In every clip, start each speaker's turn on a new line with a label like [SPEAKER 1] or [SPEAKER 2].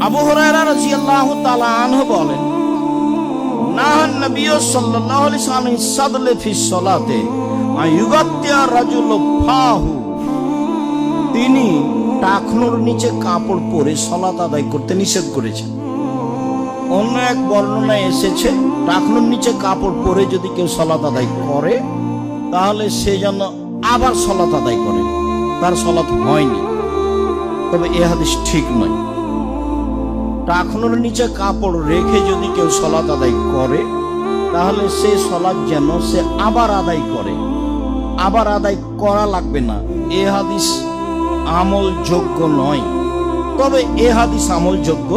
[SPEAKER 1] আবু হুরায়রা রাদিয়াল্লাহু তাআলা আনহু বলেন, নাহান নবী সাল্লাল্লাহু আলাইহি ওয়াসাল্লাম সাদলে ফি সালাতে আয়ুগাতিয়া রাজুল ফাহু, তিনি টাকনুর নিচে কাপড় পরে সালাত আদায় করতে নিষেধ করেছেন। অন্য এক বর্ণনায় এসেছে টাকনুর নিচে কাপড় পরে যদি কেউ সালাত আদায় করে তাহলে সে যেন আবার সালাত আদায় করে, তার সালাত হয়নি। তবে এ হাদিস ঠিক নয়। টাকনুর নিচে কাপড় রেখে যদি কেউ সালাত আদায় করে তাহলে সে সালাত যেন সে আবার আদায় করে, আবার আদায় করা লাগবে না। এ হাদিস আমলযোগ্য নয়। তবে এ হাদিস আমলযোগ্য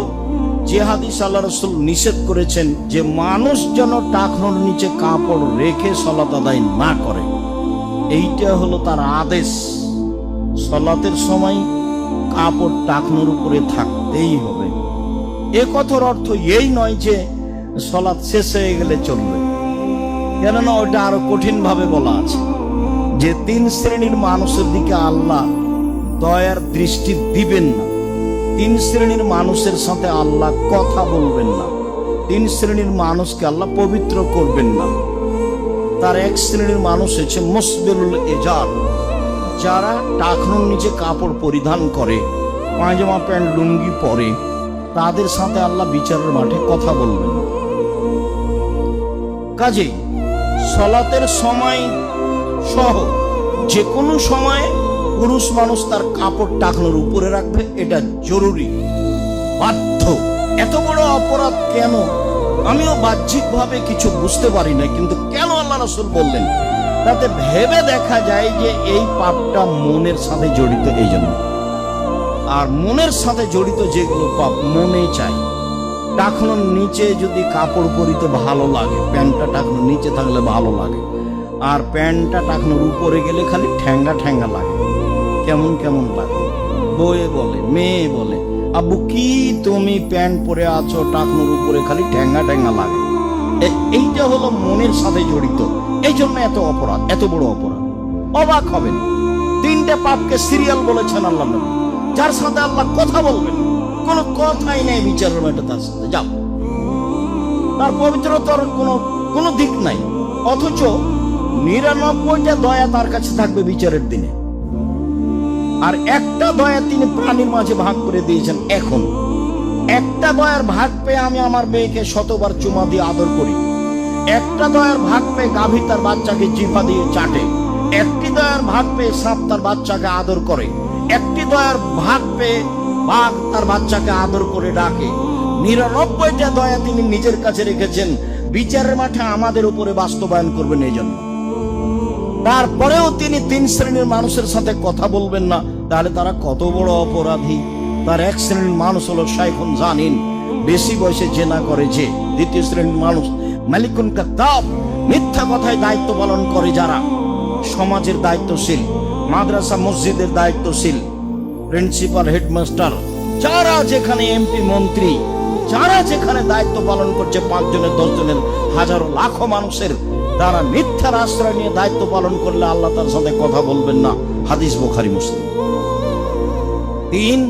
[SPEAKER 1] যে হাদিস আল্লাহ রাসূল নিষেধ করেছেন যে মানুষ যেন টাকনুর নিচে কাপড় রেখে সালাত আদায় না করে, এইটা হলো তার আদেশ। সালাতের সময় কাপড় টাকনুর উপরে থাকতেই হবে। এ কথার অর্থ এই নয় যে সালাত শেষ হয়ে গেলে চলবে, কেননা ওটা আরো কঠিন ভাবে বলা আছে যে 3 শ্রেণীর মানুষের দিকে আল্লাহ দয়ার দৃষ্টি দিবেন না। 3 শ্রেণীর মানুষের সাথে আল্লাহ কথা বলবেন না। 3 শ্রেণীর মানুষকে আল্লাহ পবিত্র করবেন না। তার এক শ্রেণীর মানুষ হচ্ছে মুসবিলুল ইজার, যারা টাকনুর নিচে কাপড় পরিধান করে, পায়জামা প্যান্ট লুঙ্গি পরে, তাদের সাথে আল্লাহ বিচারের মাঠে কথা বলবেন। কাজেই সালাতের সময় সহ যে কোনো সময়ে পুরুষ মানুষ তার কাপড় টাকনুর উপরে রাখবে, এটা জরুরি, বাধ্য। এত বড় অপরাধ কেন আমিও বাহ্যিকভাবে কিছু বুঝতে পারি না, কিন্তু কেন আল্লাহ রাসূল বললেন তাতে ভেবে দেখা যায় যে এই পাপটা মনের সাথে জড়িত। এই জন্য আর মনের সাথে জড়িত যেগুলো পাপ মনে চাই। টাকনুর নিচে যদি কাপড় পরিতে ভালো লাগে, প্যান্টটা টাকনুর নিচে থাকলে ভালো লাগে, আর প্যান্টটা টাকনুর উপরে গেলে খালি ঠ্যাঙ্গা ঠ্যাঙ্গা লাগে, কেমন কেমন লাগে। বউয়ে বলে, মেয়ে বলে, আব্বু কি তুমি প্যান্ট পরে আছো, টাকনুর উপরে খালি ঠ্যাঙ্গা ঠ্যাঙ্গা লাগে। এইটা হলো মনের সাথে জড়িত। এই জন্য এত অপরাধ, এত বড় অপরাধ। অবাক হবেন, 3টে পাপকে সিরিয়াল বলেছেন আল্লাহ নবী, যার সাথে আল্লাহ কথা বলবেন। কোনো কথাই নেই বিচারের মাঠে তার সাথে, যাও, তার পবিত্রতার কোনো দিক নাই। অথচ 99টা দয়া তার কাছে থাকবে বিচারের দিনে। আর একটা দয়া তিনি প্রাণীর মাঝে ভাগ করে দিয়েছেন। এখন একটা দয়ার ভাগ পেয়ে আমি আমার মেয়েকে শতবার চুমা দিয়ে আদর করি, একটা দয়ার ভাগ পেয়ে গাভী তার বাচ্চাকে জিহ্বা দিয়ে চাটে, একটি দয়ার ভাগ পেয়ে সাপ তার বাচ্চাকে আদর করে, একটি দয়ার ভাগ পেয়ে বাঘ তার বাচ্চাকে আদর করে ডাকে। 99টা দয়া তিনি নিজের কাছে রেখেছেন, বিচারের মাঠে আমাদের উপরে বাস্তবায়ন করবেন। এই জন্য তারপরেও তিনি 3 শ্রেণীর মানুষের সাথে কথা বলবেন না, তাহলে তারা কত বড় অপরাধী। তার এক শ্রেণীর মানুষ হলো শাইখুন জানিন, বেশি বয়সে জেনা করে যে। দ্বিতীয় শ্রেণীর মানুষ মালিকুন কাযাব, মিথ্যা কথায় দায়িত্ব পালন করে যারা, সমাজের দায়িত্বশীল, মাদ্রাসা মসজিদের দায়িত্বশীল, প্রিন্সিপাল, হেডমাস্টার, যারা যেখানে এমপি মন্ত্রী, যারা যেখানে দায়িত্ব পালন করছে, 5 জনের 10 জনের হাজারো লাখো মানুষের, তারা মিথ্যার আশ্রয় নিয়ে দায়িত্ব পালন করলে আল্লাহ তার সাথে কথা বলবেন না। হাদিস বুখারী মুসলিম। 3,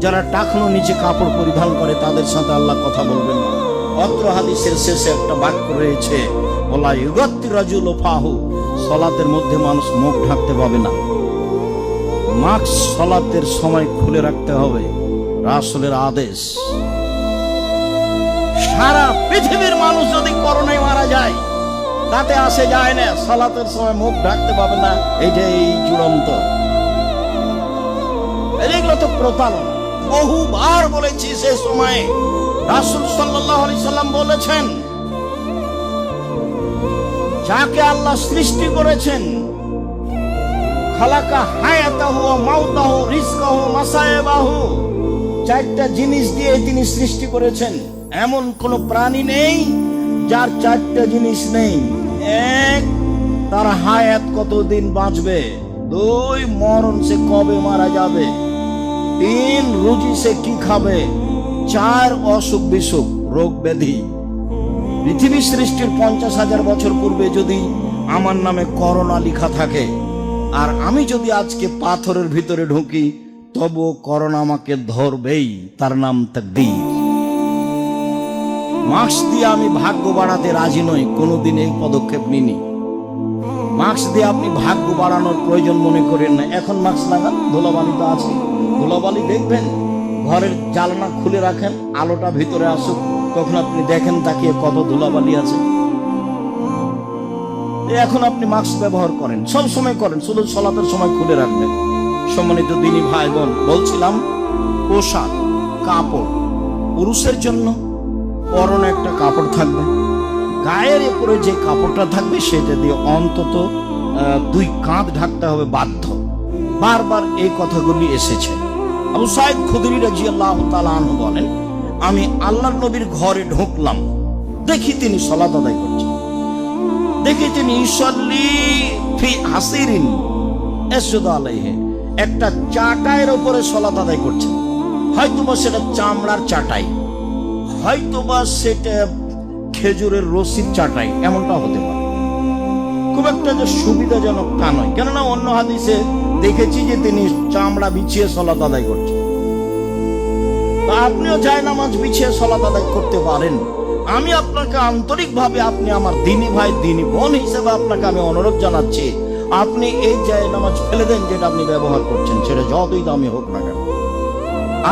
[SPEAKER 1] যারা টাকনুর নিচে কাপড় পরিধান করে তাদের সাথে আল্লাহ কথা বলবেন না। অত্র হাদিসের শেষে একটা বাক্য রয়েছে, ওলা ইউগাত্তি রাজুল ফাহু, সালাতের মধ্যে মানুষ মুখ ঢাকতে পাবে না। মাস্ক সালাতের সময় খুলে রাখতে হবে, রাসূলের আদেশ। সারা পৃথিবীর মানুষ যদি করোনায় মারা যায় তাতে আসে যায় না, সালাতের সময় মুখ ঢাকতে পাবে না, এইটাই চূড়ান্ত। এগুলো তো প্রতারণা। বহুবার বলেছি, সে সময় রাসূল সাল্লাল্লাহু আলাইহি সাল্লাম বলেছেন, যাকে আল্লাহ সৃষ্টি করেছেন, খালাকা হায়াতাহু ওয়া মাউতাহু রিজকাহু মাসায়েবাহু, 4টা জিনিস দিয়ে তিনি সৃষ্টি করেছেন। এমন কোন প্রাণী নেই যার 4টা জিনিস নেই। 1, তার হায়াত কতদিন বাঁচবে। 2, মরণ, সে কবে মারা যাবে। 3, রুজি, সে কি খাবে। 4, অসুখ বিসুখ, রোগ ব্যাধি। পৃথিবী সৃষ্টির 50,000 বছর পূর্বে যদি আমার নামে করোনা লেখা থাকে, আর আমি যদি আজকে পাথরের ভিতরে ঢুকি তবু করোনা আমাকে ধরবেই, তার নাম তাকদীর। মাস্ক দিয়ে আমি ভাগ্য বাড়াতে রাজি নই, কোনোদিন এই পদক্ষেপ নিনি। মাস্ক দিয়ে আপনি ভাগ্য বাড়ানোর প্রয়োজন মনে করেন না। এখন মাস্ক লাগান, ধুলাবালি তো আছে, ধুলাবালি দেখবেন, ঘরের জানলা খুলে রাখেন, আলোটা ভিতরে আসুক, তখন আপনি দেখেন তাকিয়ে কত ধুলাবালি আছে। এখন আপনি মাস্ক ব্যবহার করেন, সব সময় করেন, শুধু সালাতের সময় খুলে রাখবেন। সম্মানিত দিনী ভাই বোন, বলছিলাম পোশাক, কাপড়, পুরুষের জন্য পরনে একটা কাপড় থাকবে, গায়ের উপরে যে কাপড়টা থাকবে সেটা দিয়ে অন্তত 2 কাঁধ ঢাকতে হবে বাধ্য। বারবার এই কথাগুলি এসেছে। আবু সাঈদ খুদরি রাদিয়াল্লাহু তাআলা আনহু বলেন, আমি আল্লাহর নবীর ঘরে ঢুকলাম, দেখি তিনি সালাত আদায় করছেন, দেখি তিনি ইউসাল্লি ফি হাসিরিন ইয়াসজুদু আলাইহি, একটা চাটাইয়ের উপরে সালাত আদায় করছেন। হয়তোবা সেটা চামড়ার চাটাই, হয়তোবা সেটা খেজুরের রশির চাটাই, এমনটা হতে পারে। খুব একটা যে সুবিধাজনক তা নয়, কেননা অন্য হাদিসে দেখেছি যে তিনি চামড়া বিছিয়ে সালাত আদায় করছেন। তা আপনিও জায়নামাজ বিছিয়ে সালাত আদায় করতে পারেন। আমি আপনাকে আন্তরিকভাবে, আপনি আমার দিনী ভাই দিনী বোন হিসেবে আপনাকে আমি অনুরোধ জানাচ্ছি, আপনি এই জায়নামাজ ফেলে দেন যেটা আপনি ব্যবহার করছেন, সেটা যতই দামি হোক না কেন।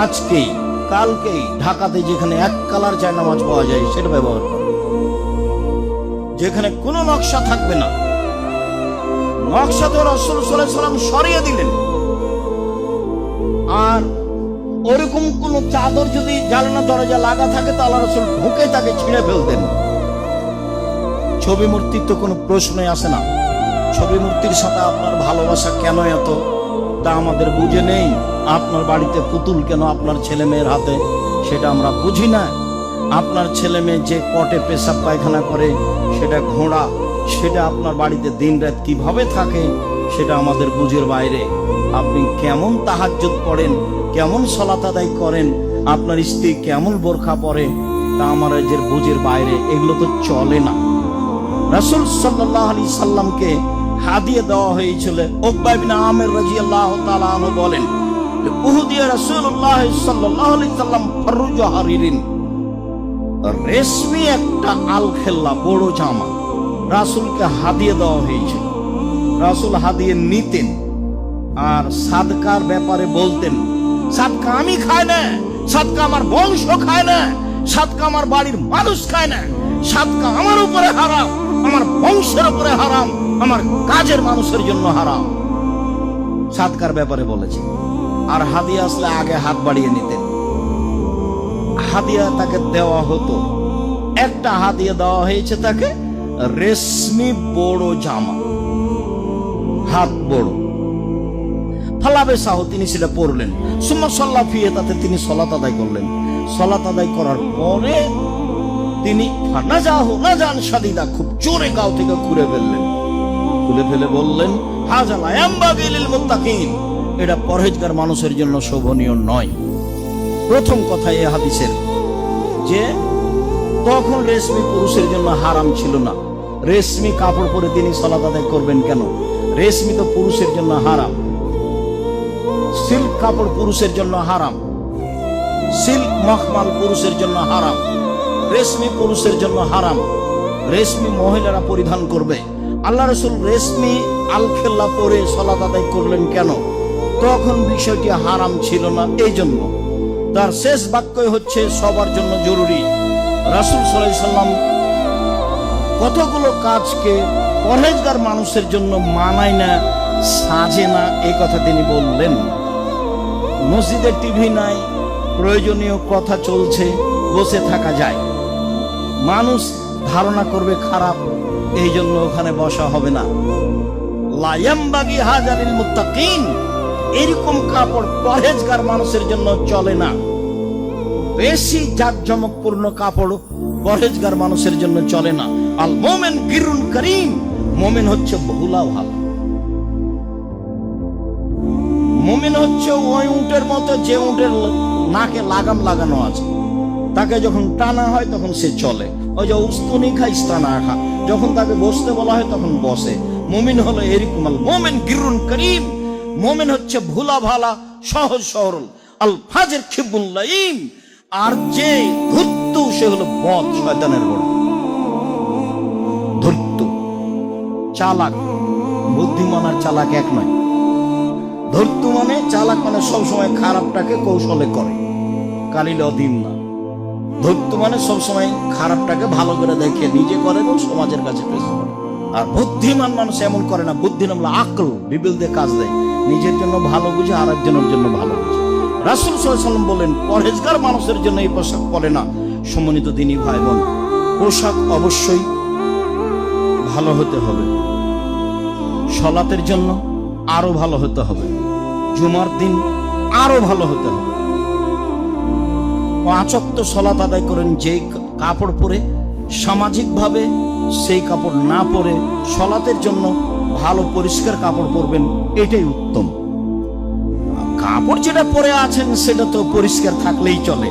[SPEAKER 1] আজকেই কালকেই ঢাকাতে যেখানে 1 কালার জায়নামাজ পাওয়া যায় সেটা ব্যবহার করুন, যেখানে কোনো নকশা থাকবে না। নকশা তো রাসূল সাল্লাল্লাহু আলাইহি ওয়াসাল্লাম সরিয়ে দিলেন। আর ওরকম কোন চাদর যদি জানালা দরজা লাগা থাকে তো আল্লাহ রাসূল ঢুকে তাকে ছিঁড়ে ফেলতেন। ছবি মূর্তির তো কোনো প্রশ্নই আসে না। ছবি মূর্তির সাথে আপনার ভালোবাসা কেন এত, তা আমাদের বুঝে নেই। আপনার বাড়িতে পুতুল কেন আপনার ছেলে মেয়ের হাতে, সেটা আমরা বুঝি না। আপনার ছেলে মেয়ে যে পটে পেশাব পায়খানা করে, সেটা ঘোড়া, সেটা আপনার বাড়িতে দিন রাত কিভাবে থাকে, সেটা আমাদের বুঝের বাইরে। আপনি কেমন তাহাজ্জুদ পড়েন, কেমন সালাত আদায় করেন, আপনার স্ত্রী কেমন বোরখা পরে, তা আমাদের বুঝের বাইরে। এগুলো তো চলে না। রাসূল সাল্লাল্লাহু আলাইহি সাল্লামকে হাদিয়া দেওয়া হয়েছিল। উকবা ইবনে আমির রাদিয়াল্লাহু তাআলা আনহু বলেন, উহুদিয়া রাসূলুল্লাহ সাল্লাল্লাহু আলাইহি সাল্লাম ফারুজু হারিরিন, রেশমি একটা আলখেল্লা বড় জামা রাসূলকে হাদিয়া দেওয়া হয়েছিল। রাসূল হাদিয়া নিতেন আর সাদকার ব্যাপারে বলতেন, সাদকা আমি খাই না, সাদকা আমার বংশ খায় না, সাদকা আমার বাড়ির মানুষ খায় না, সাদকা আমার উপরে হারাম, আমার বংশের উপরে হারাম, আমার কাজের মানুষের জন্য হারাম। সাদকার ব্যাপারে বলেছে। আর হাদিয়া আসলে আগে হাত বাড়িয়ে নিতেন, হাদিয়া তাকে দেওয়া হতো। একটা হাদিয়া দেওয়া হয়েছে তাকে, রেশমি বড় জামা, হাত বড়। ফালাবে সাহ, তিনি সেটা পরলেন। সুম্মা সাল্লা ফিয়ে, তাতে তিনি সালাত আদায় করলেন। সালাত আদায় করার পরে তিনি নাজান শাদীদা, খুব জোরে গাও থেকে খুলে ফেললেন। খুলে ফেলে বললেন, হাযা লা ইয়ানবাগি লিল মুত্তাকিন, এটা পরহেজগার মানুষের জন্য শোভনীয় নয়। প্রথম কথা এই হাদিসের যে তখন রেশমি পুরুষের জন্য হারাম ছিল না। রেশমি কাপড় পরে তিনি সালাত আদায় করবেন কেন? রেশমি তো পুরুষের জন্য হারাম। সিল্ক কাপড় পুরুষের জন্য হারাম, সিল্ক মখমাল পুরুষের জন্য হারাম, রেশমি পুরুষের জন্য হারাম। রেশমি মহিলারা পরিধান করবে। আল্লাহ রাসূল রেশমি আলখেল্লা পরে সালাত আদায় করলেন কেন? তখন বিষয়টি হারাম ছিল না, এই জন্য। তার শেষ বাক্যই হচ্ছে সবার জন্য জরুরি। রাসূল সাল্লাল্লাহু আলাইহি সাল্লাম কতগুলো কাজকে পরহেজগার মানুষের জন্য মানায় না, সাজে না, এই কথা তিনি বললেন। মসজিদে টিভি নাই, প্রয়োজনীয় কথা চলছে, বসে থাকা যায়। মানুষ ধারণা করবে খারাপ, এই জন্য ওখানে বসা হবে না। লা ইয়ানবাগি হাযা লিল মুত্তাকিন, এরকম কাপড় পরহেজগার মানুষের জন্য চলে না। বেশি জাঁকজমকপূর্ণ কাপড় পরহেজগার মানুষের জন্য চলে না। আল মুমিন গিরুন করিম, মুমিন হচ্ছে ভোলা ভালা। মুমিন হচ্ছে ওই উটের মতো যে উটের নাকে লাগাম লাগানো আছে, তাকে যখন টানা হয় তখন সে চলে। ওই যে উস্তুনি খা ইস্তানা খা, যখন তাকে বসতে বলা হয় তখন বসে। মুমিন হলো এরকম। আল মুমিন গিরুন করিম, মুমিন হচ্ছে ভোলা ভালা, সহজ সরল, আল ফাজের খিবুল্লাইম। আর যে ধূর্ত সে হলো বদ, শয়তানের বড় ধূর্ত। চালাক, বুদ্ধিমান আর চালাক এক নয়। ধূর্ত মানে চালাক মানে সবসময় খারাপটাকে কৌশলে করে, কালিল অদিম না। ধূর্ত মানে সবসময় খারাপটাকে ভালো করে দেখে নিজে করে এবং সমাজের কাছে পেশ করে। আর বুদ্ধিমান মানুষ এমন করে না। বুদ্ধি নামলে আকল, বিবেক দিয়ে কাজ দেয়, নিজের জন্য ভালো বুঝে আর একজনের জন্য ভালো বুঝে। রাসূল সাল্লাল্লাহু আলাইহি ওয়াসাল্লাম বলেন, পরহেজগার মানুষের জন্য এই পোশাক পরে না। সম্মানিত দিনী ভাই বোন, পোশাক অবশ্যই ভালো হতে হবে। সালাতের জন্য আরো ভালো হতে হবে, জুমার দিন আরো ভালো হতে হবে। 5 ওয়াক্ত সালাত আদায় করেন যে কাপড় পরে, সামাজিকভাবে সেই কাপড় না পরে সালাতের জন্য ভালো পরিষ্কার কাপড় পরবেন, এটাই উত্তম। কাপড় যেটা পরে আছেন সেটা তো পরিষ্কার থাকলেই চলে,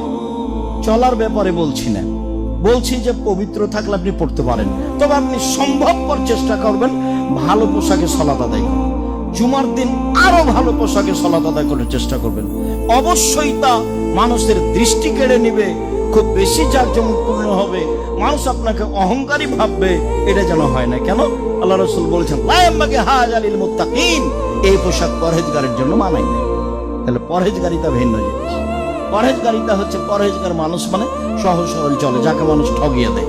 [SPEAKER 1] চলার ব্যাপারে বলছি না। বলছি যে পবিত্র থাকলে আপনি পড়তে পারেন, তবে আপনি সম্ভবপর চেষ্টা করবেন ভালো পোশাকে সালাত আদায় করেন। জুমার দিন আরো ভালো পোশাকে সালাত আদায় করার চেষ্টা করবেন। অবশ্যই তা মানুষের দৃষ্টি কেড়ে নিবে, খুব বেশি জাঁকজমকপূর্ণ হবে, মানুষ আপনাকে অহংকারী ভাববে, এটা যেন হয় না। কেন? আল্লাহ রাসূল বলেছেন, লা ইয়ামবাগি হাযা লিল মুত্তাকিন, এই পোশাক পরহেজগারের জন্য মানায় না। তাহলে পরহেজগারিতা ভিন্ন জিনিস। পরহেজগারিতা হচ্ছে, পরহেজগার মানুষ মানে সহজ সরল চলে, যাকে মানুষ ঠগিয়ে দেয়।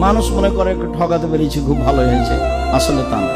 [SPEAKER 1] মানুষ মনে করে একটু ঠগাতে পেরেছি, খুব ভালো হয়েছে, আসলে তা না।